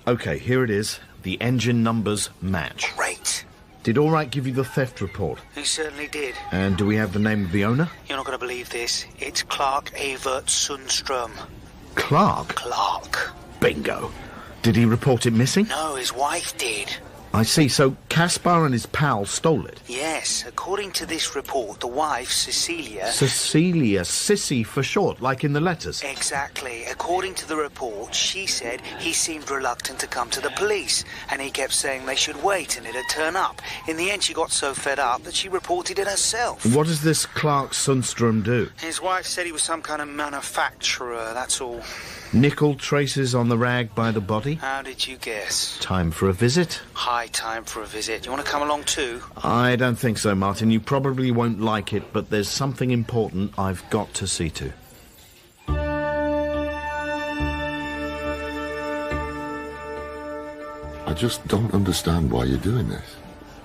OK, here it is. The engine numbers match. Great. Did All Right give you the theft report? He certainly did. And do we have the name of the owner? You're not going to believe this. It's Clark Evert Sundström. Clark? Clark. Bingo. Did he report it missing? No, his wife did. I see. So Casper and his pal stole it? Yes, according to this report, the wife, Cecilia... Cecilia, Sissy for short, like in the letters. Exactly. According to the report, she said he seemed reluctant to come to the police, and he kept saying they should wait and it'd turn up. In the end, she got so fed up that she reported it herself. What does this Clark Sundström do? His wife said he was some kind of manufacturer, that's all. Nickel traces on the rag by the body? How did you guess? Time for a visit? High time for a visit. You want to come along too? I don't think so, Martin. You probably won't like it, but there's something important I've got to see to. I just don't understand why you're doing this.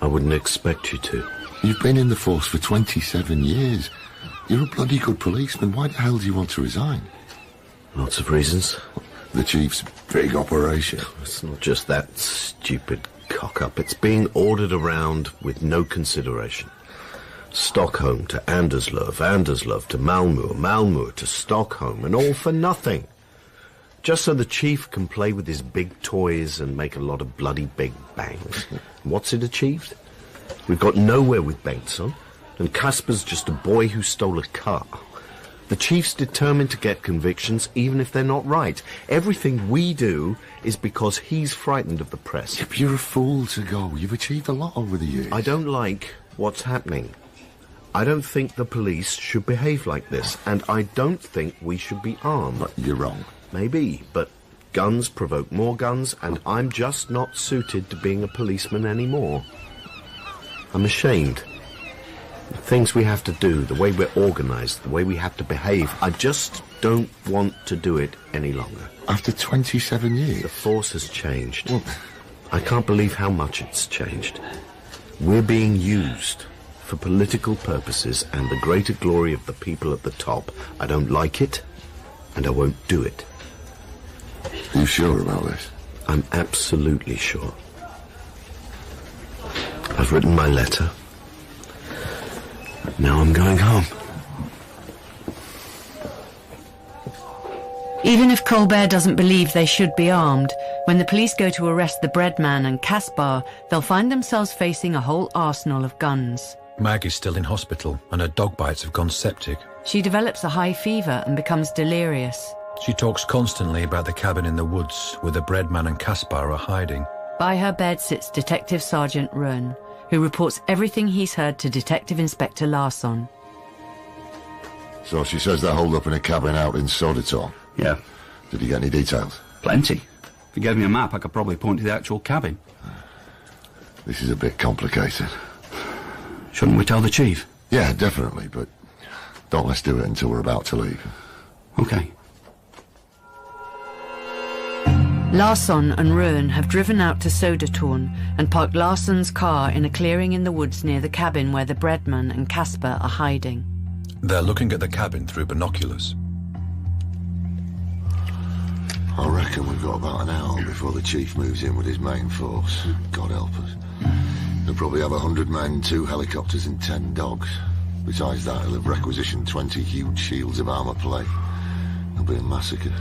I wouldn't expect you to. You've been in the force for 27 years. You're a bloody good policeman. Why the hell do you want to resign? Lots of reasons. The chief's big operation. It's not just that stupid cock-up. It's being ordered around with no consideration. Stockholm to Anderslöv, Anderslöv to Malmö, Malmö to Stockholm, and all for nothing. Just so the chief can play with his big toys and make a lot of bloody big bangs. What's it achieved? We've got nowhere with Bengtsson, and Casper's just a boy who stole a car. The chief's determined to get convictions, even if they're not right. Everything we do is because he's frightened of the press. If you're a fool to go, you've achieved a lot over the years. I don't like what's happening. I don't think the police should behave like this, and I don't think we should be armed. But you're wrong. Maybe, but guns provoke more guns, and I'm just not suited to being a policeman anymore. I'm ashamed. The things we have to do, the way we're organised, the way we have to behave, I just don't want to do it any longer. After 27 years? The force has changed. Well, I can't believe how much it's changed. We're being used for political purposes and the greater glory of the people at the top. I don't like it, and I won't do it. Are you sure about this? I'm absolutely sure. I've written my letter. Now I'm going home. Even if Kollberg doesn't believe they should be armed, when the police go to arrest the breadman and Casper, they'll find themselves facing a whole arsenal of guns. Maggie's still in hospital, and her dog bites have gone septic. She develops a high fever and becomes delirious. She talks constantly about the cabin in the woods where the breadman and Casper are hiding. By her bed sits Detective Sergeant Rönn, who reports everything he's heard to Detective Inspector Larsson. So she says they're holed up in a cabin out in Södertorp? Yeah. Did you get any details? Plenty. If you gave me a map, I could probably point to the actual cabin. This is a bit complicated. Shouldn't we tell the chief? Yeah, definitely, but don't let's do it until we're about to leave. Okay. Larsson and Rönn have driven out to Södertorn and parked Larsson's car in a clearing in the woods near the cabin where the breadman and Casper are hiding. They're looking at the cabin through binoculars. I reckon we've got about an hour before the chief moves in with his main force. God help us. They'll probably have 100 men, 2 helicopters and 10 dogs. Besides that, he'll have requisitioned 20 huge shields of armour plate. It'll be a massacre.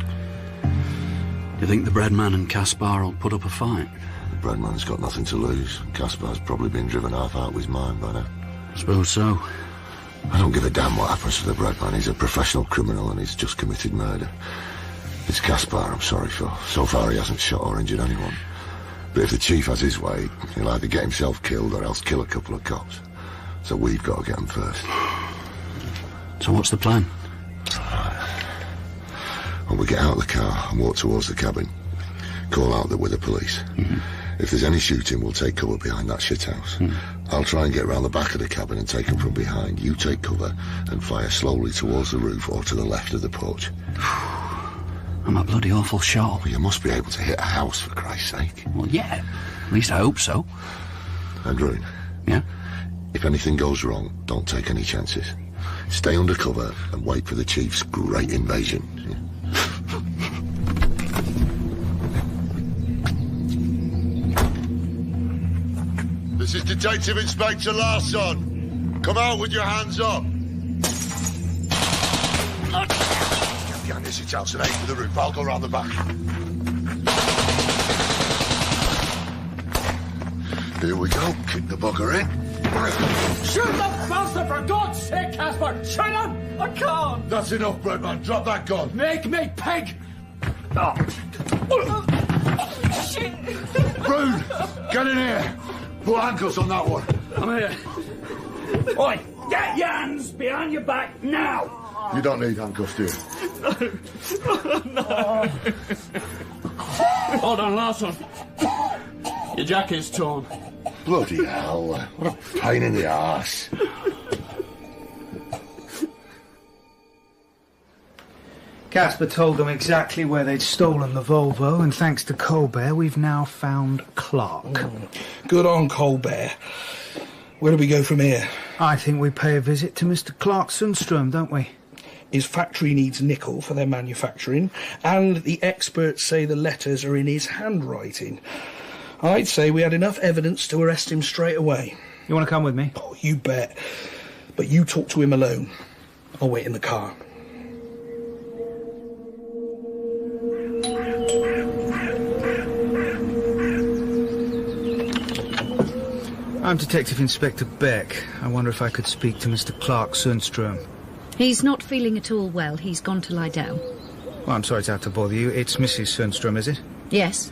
Do you think the breadman and Casper will put up a fight? The breadman's got nothing to lose. Casper's probably been driven half out of his mind by now. Suppose so. I don't give a damn what happens to the breadman. He's a professional criminal and he's just committed murder. It's Casper I'm sorry for. So far he hasn't shot or injured anyone. But if the chief has his way, he'll either get himself killed or else kill a couple of cops. So we've got to get him first. So what's the plan? When we get out of the car and walk towards the cabin, call out that we're the police. If there's any shooting, we'll take cover behind that shithouse. I'll try and get round the back of the cabin and take them from behind. You take cover and fire slowly towards the roof or to the left of the porch. I'm a bloody awful shot. Well, you must be able to hit a house, for Christ's sake. Well, yeah. At least I hope so. Andrew. Yeah? If anything goes wrong, don't take any chances. Stay under cover and wait for the chief's great invasion. This is Detective Inspector Larsson. Come out with your hands up. Get behind this house and aim for the roof. I'll go round the back. Here we go. Kick the bugger in. Shoot the bastard, for God's sake, Casper! Shoot him! I can't! That's enough, Breadman. Drop that gun. Make me pig! Shit! Brood, get in here. Put handcuffs on that one. I'm here. Oi, get your hands behind your back now! You don't need handcuffs, do you? No. Hold on, Larsson. Your jacket's torn. Bloody hell. What a pain in the arse. Casper told them exactly where they'd stolen the Volvo, and thanks to Kollberg, we've now found Clark. Good on Kollberg. Where do we go from here? I think we pay a visit to Mr. Clark Sundström, don't we? His factory needs nickel for their manufacturing, and the experts say the letters are in his handwriting. I'd say we had enough evidence to arrest him straight away. You want to come with me? Oh, you bet. But you talk to him alone. I'll wait in the car. I'm Detective Inspector Beck. I wonder if I could speak to Mr. Clark Sundström. He's not feeling at all well. He's gone to lie down. Well, I'm sorry to have to bother you. It's Mrs. Sundström, is it? Yes.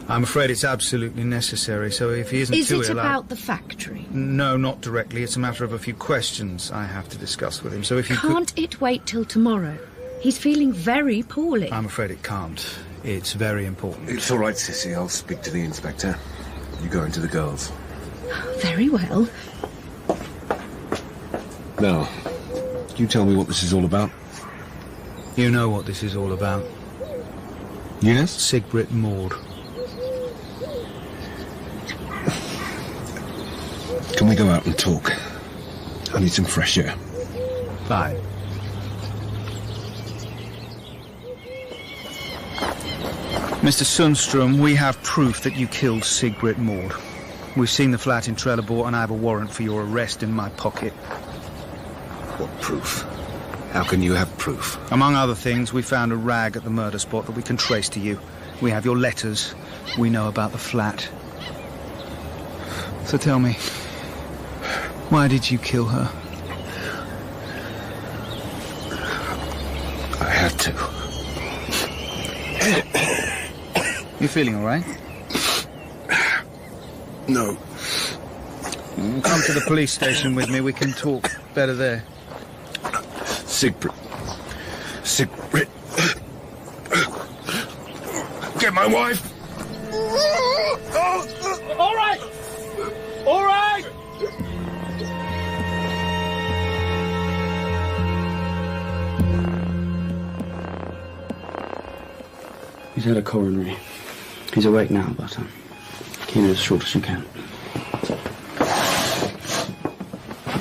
I'm afraid it's absolutely necessary, so if he isn't Is too it ill... about the factory? No, not directly. It's a matter of a few questions I have to discuss with him, so if you Can't it wait till tomorrow? He's feeling very poorly. I'm afraid it can't. It's very important. It's all right, Sissy. I'll speak to the inspector. You go into the girls. Very well. Now, you tell me what this is all about. You know what this is all about. Yes? Sigrid Maud. Can we go out and talk? I need some fresh air. Fine. Mr. Sundström, we have proof that you killed Sigrid Maud. We've seen the flat in Trelleborg and I have a warrant for your arrest in my pocket. What proof? How can you have proof? Among other things, we found a rag at the murder spot that we can trace to you. We have your letters. We know about the flat. So tell me, why did you kill her? I had to. You feeling all right? No. Come to the police station with me. We can talk better there. Sigrid. Get my wife! All right! All right! He's had a coronary. He's awake now, but keep it as short as you can.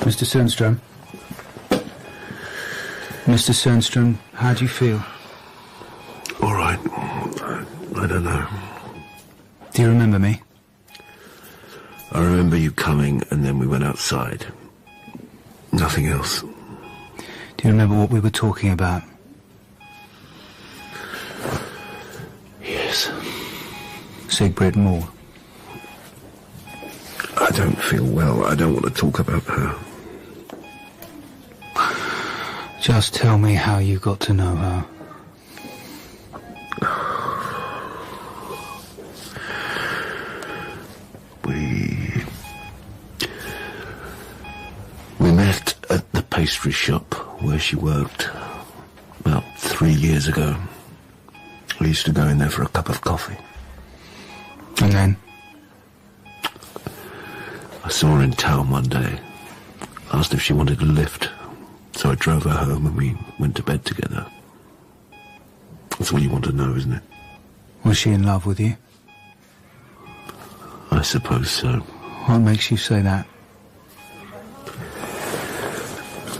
Mr. Sundström. Mr. Sundström, how do you feel? All right. I don't know. Do you remember me? I remember you coming and then we went outside. Nothing else. Do you remember what we were talking about? Yes. Sigbrit Moore. I don't feel well. I don't want to talk about her. Just tell me how you got to know her. We met at the pastry shop where she worked about 3 years ago. I used to go in there for a cup of coffee. And then? I saw her in town one day. Asked if she wanted a lift. So I drove her home and we went to bed together. That's all you want to know, isn't it? Was she in love with you? I suppose so. What makes you say that?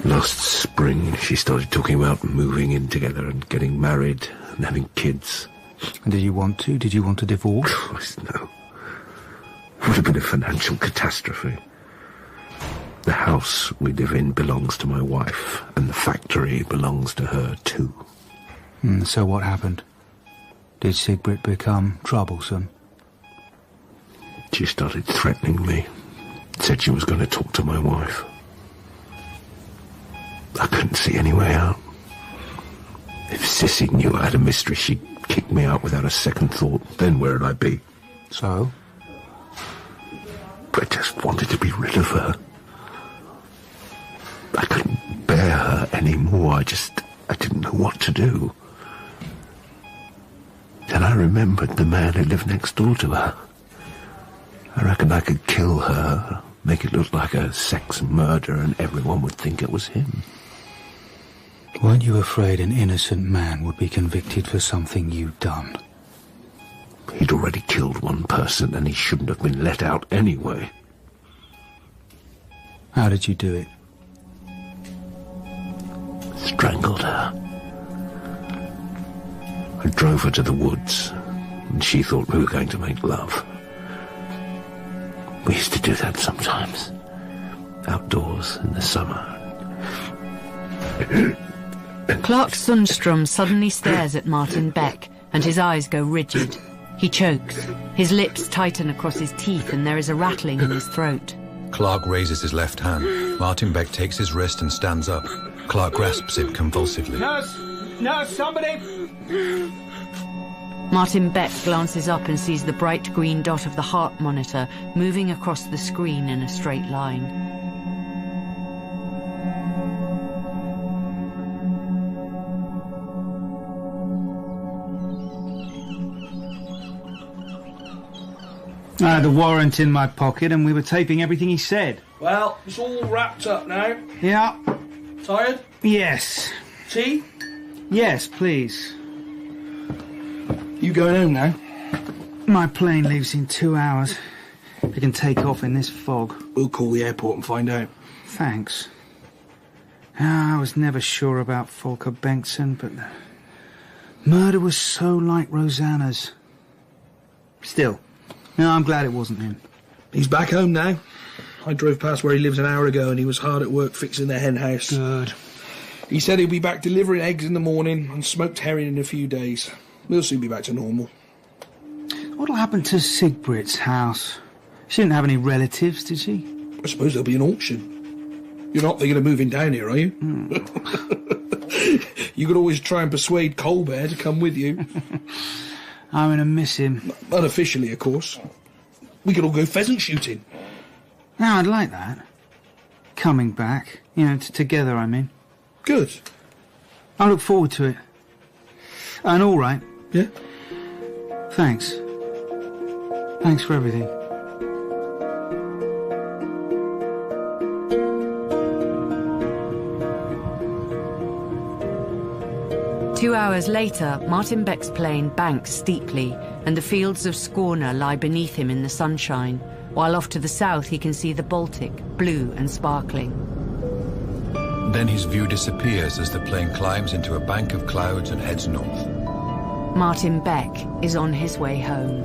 Last spring, she started talking about moving in together and getting married and having kids. And did you want to? Did you want a divorce? Christ, no. It would have been a financial catastrophe. The house we live in belongs to my wife, and the factory belongs to her too. So what happened? Did Sigbrit become troublesome? She started threatening me. Said she was going to talk to my wife. I couldn't see any way out. If Sissy knew I had a mistress, she'd kick me out without a second thought. Then where'd I be? So? I just wanted to be rid of her. I couldn't bear her anymore. I didn't know what to do. Then I remembered the man who lived next door to her. I reckon I could kill her, make it look like a sex murder, and everyone would think it was him. Weren't you afraid an innocent man would be convicted for something you'd done? He'd already killed one person, and he shouldn't have been let out anyway. How did you do it? Strangled her. I drove her to the woods, and she thought we were going to make love. We used to do that sometimes, outdoors in the summer. Clark Sundström suddenly stares at Martin Beck, and his eyes go rigid. He chokes. His lips tighten across his teeth, and there is a rattling in his throat. Clark raises his left hand. Martin Beck takes his wrist and stands up. Clark grasps it convulsively. Nurse! Nurse, somebody! Martin Beck glances up and sees the bright green dot of the heart monitor moving across the screen in a straight line. I had the warrant in my pocket and we were taping everything he said. Well, it's all wrapped up now. Yeah. Tired? Yes. Tea? Yes, please. You going home now? My plane leaves in 2 hours. We can take off in this fog. We'll call the airport and find out. Thanks. I was never sure about Folke Bengtsson, but the murder was so like Rosanna's. Still, I'm glad it wasn't him. He's back home now. I drove past where he lives an hour ago and he was hard at work fixing the hen house. Good. He said he'll be back delivering eggs in the morning and smoked herring in a few days. We'll soon be back to normal. What'll happen to Sigbrit's house? She didn't have any relatives, did she? I suppose there'll be an auction. You're not thinking of moving down here, are you? You could always try and persuade Kollberg to come with you. I'm going to miss him. Unofficially, of course. We could all go pheasant shooting. Now, I'd like that. Coming back. Together, I mean. Good. I look forward to it. And all right. Yeah? Thanks. Thanks for everything. Two hours later, Martin Beck's plane banks steeply, and the fields of Skåne lie beneath him in the sunshine, while off to the south he can see the Baltic, blue and sparkling. Then his view disappears as the plane climbs into a bank of clouds and heads north. Martin Beck is on his way home.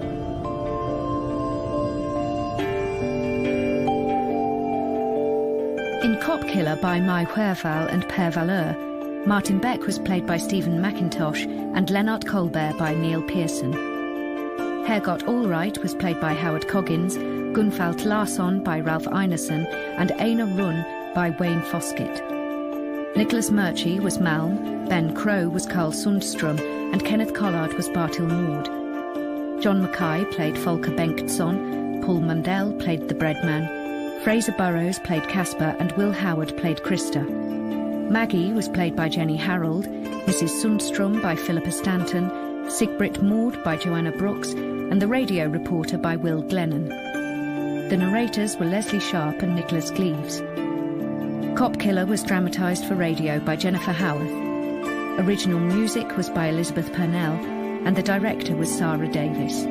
In Cop Killer by Mai Sjöwall and Per Wahlöö, Martin Beck was played by Stephen McIntosh and Lennart Kollberg by Neil Pearson. Hergot Allright was played by Howard Coggins, Gunfalt Larsson by Ralph Ineson, and Einar Runn by Wayne Foskett. Nicholas Murchie was Malm, Ben Crow was Carl Sundström, and Kenneth Collard was Bartil Maud. John Mackay played Folke Bengtsson, Paul Mundell played the Breadman, Fraser Burrows played Casper, and Will Howard played Krista. Maggie was played by Jenny Harold, Mrs. Sundström by Philippa Stanton, Sigbrit Maud by Joanna Brooks, and the radio reporter by Will Glennon. The narrators were Leslie Sharp and Nicholas Gleaves. Cop Killer was dramatised for radio by Jennifer Howarth. Original music was by Elizabeth Purnell, and the director was Sarah Davis.